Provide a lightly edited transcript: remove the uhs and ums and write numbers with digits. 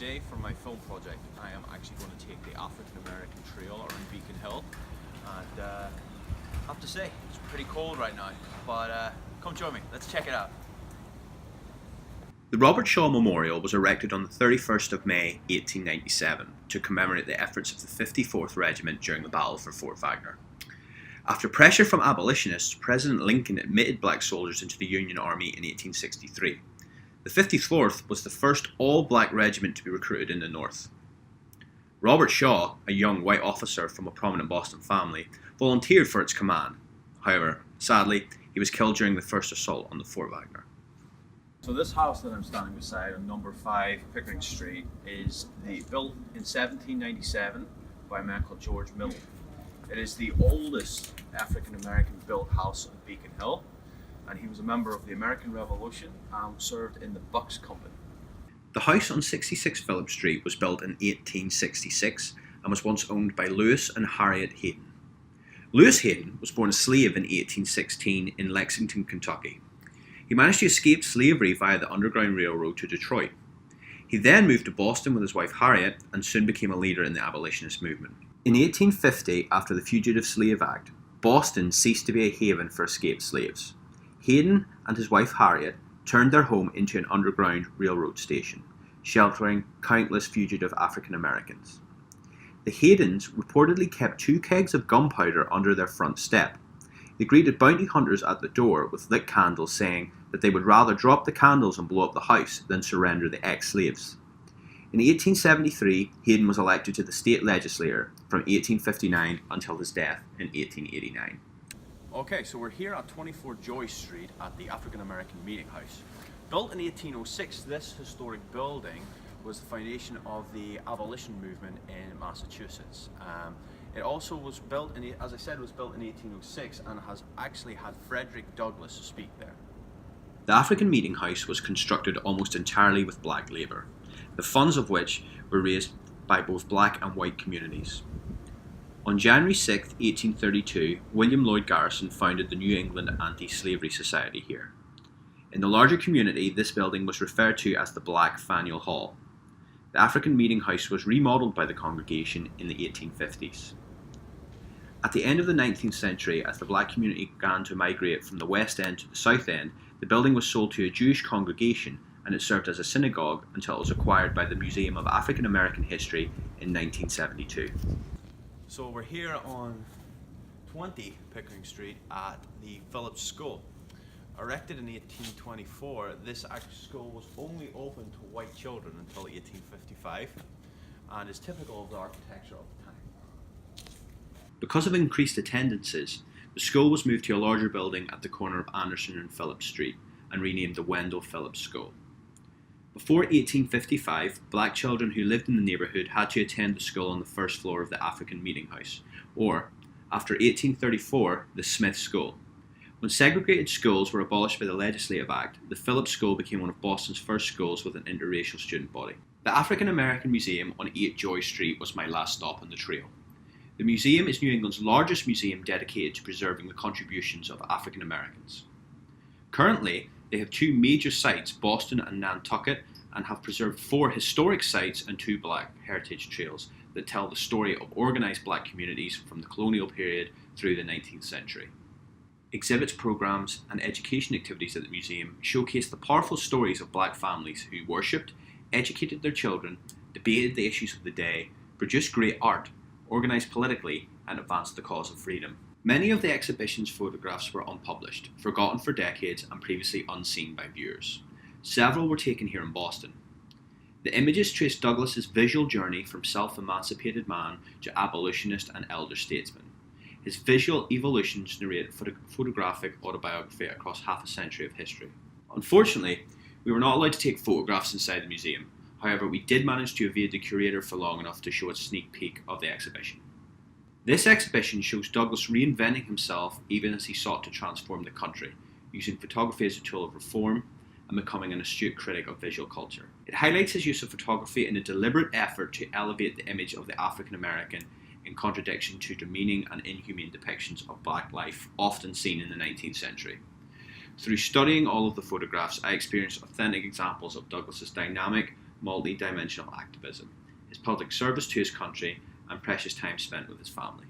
today for my film project I am actually going to take the African American Trail around Beacon Hill, and I have to say it's pretty cold right now, but come join me, let's check it out. The Robert Shaw Memorial was erected on the 31st of May 1897 to commemorate the efforts of the 54th Regiment during the battle for Fort Wagner. After pressure from abolitionists, President Lincoln admitted black soldiers into the Union Army in 1863. The 54th was the first all-black regiment to be recruited in the North. Robert Shaw, a young white officer from a prominent Boston family, volunteered for its command. However, sadly, he was killed during the first assault on the Fort Wagner. So this house that I'm standing beside on number 5 Pickering Street is built in 1797 by a man called George Milton. It is the oldest African American built house on Beacon Hill, and he was a member of the American Revolution and served in the Bucks Company. The house on 66 Phillip Street was built in 1866 and was once owned by Lewis and Harriet Hayden. Lewis Hayden was born a slave in 1816 in Lexington, Kentucky. He managed to escape slavery via the Underground Railroad to Detroit. He then moved to Boston with his wife Harriet and soon became a leader in the abolitionist movement. In 1850, after the Fugitive Slave Act, Boston ceased to be a haven for escaped slaves. Hayden and his wife Harriet turned their home into an underground railroad station, sheltering countless fugitive African Americans. The Haydens reportedly kept 2 kegs of gunpowder under their front step. They greeted bounty hunters at the door with lit candles, saying that they would rather drop the candles and blow up the house than surrender the ex-slaves. In 1873, Hayden was elected to the state legislature from 1859 until his death in 1889. Okay, so we're here at 24 Joyce Street at the African American Meeting House. Built in 1806, this historic building was the foundation of the abolition movement in Massachusetts. It also was built, as I said, was built in 1806 and has actually had Frederick Douglass speak there. The African Meeting House was constructed almost entirely with black labour, the funds of which were raised by both black and white communities. On January 6, 1832, William Lloyd Garrison founded the New England Anti-Slavery Society here. In the larger community, this building was referred to as the Black Faneuil Hall. The African Meeting House was remodeled by the congregation in the 1850s. At the end of the 19th century, as the black community began to migrate from the West End to the South End, the building was sold to a Jewish congregation and it served as a synagogue until it was acquired by the Museum of African American History in 1972. So we're here on 20 Pickering Street at the Phillips School. Erected in 1824, this school was only open to white children until 1855 and is typical of the architecture of the time. Because of increased attendances, the school was moved to a larger building at the corner of Anderson and Phillips Street and renamed the Wendell Phillips School. Before 1855, black children who lived in the neighbourhood had to attend the school on the first floor of the African Meeting House, or, after 1834, the Smith School. When segregated schools were abolished by the Legislative Act, the Phillips School became one of Boston's first schools with an interracial student body. The African American Museum on 8 Joy Street was my last stop on the trail. The museum is New England's largest museum dedicated to preserving the contributions of African Americans. Currently, they have 2 major sites, Boston and Nantucket, and have preserved 4 historic sites and 2 black heritage trails that tell the story of organised black communities from the colonial period through the 19th century. Exhibits, programs, and education activities at the museum showcase the powerful stories of black families who worshipped, educated their children, debated the issues of the day, produced great art, organised politically, and advanced the cause of freedom. Many of the exhibition's photographs were unpublished, forgotten for decades, and previously unseen by viewers. Several were taken here in Boston. The images trace Douglass's visual journey from self-emancipated man to abolitionist and elder statesman. His visual evolutions narrate photographic autobiography across half a century of history. Unfortunately, we were not allowed to take photographs inside the museum. However, we did manage to evade the curator for long enough to show a sneak peek of the exhibition. This exhibition shows Douglass reinventing himself even as he sought to transform the country, using photography as a tool of reform and becoming an astute critic of visual culture. It highlights his use of photography in a deliberate effort to elevate the image of the African American in contradiction to demeaning and inhumane depictions of black life often seen in the 19th century. Through studying all of the photographs, I experienced authentic examples of Douglass's dynamic, multi-dimensional activism, his public service to his country, and precious time spent with his family.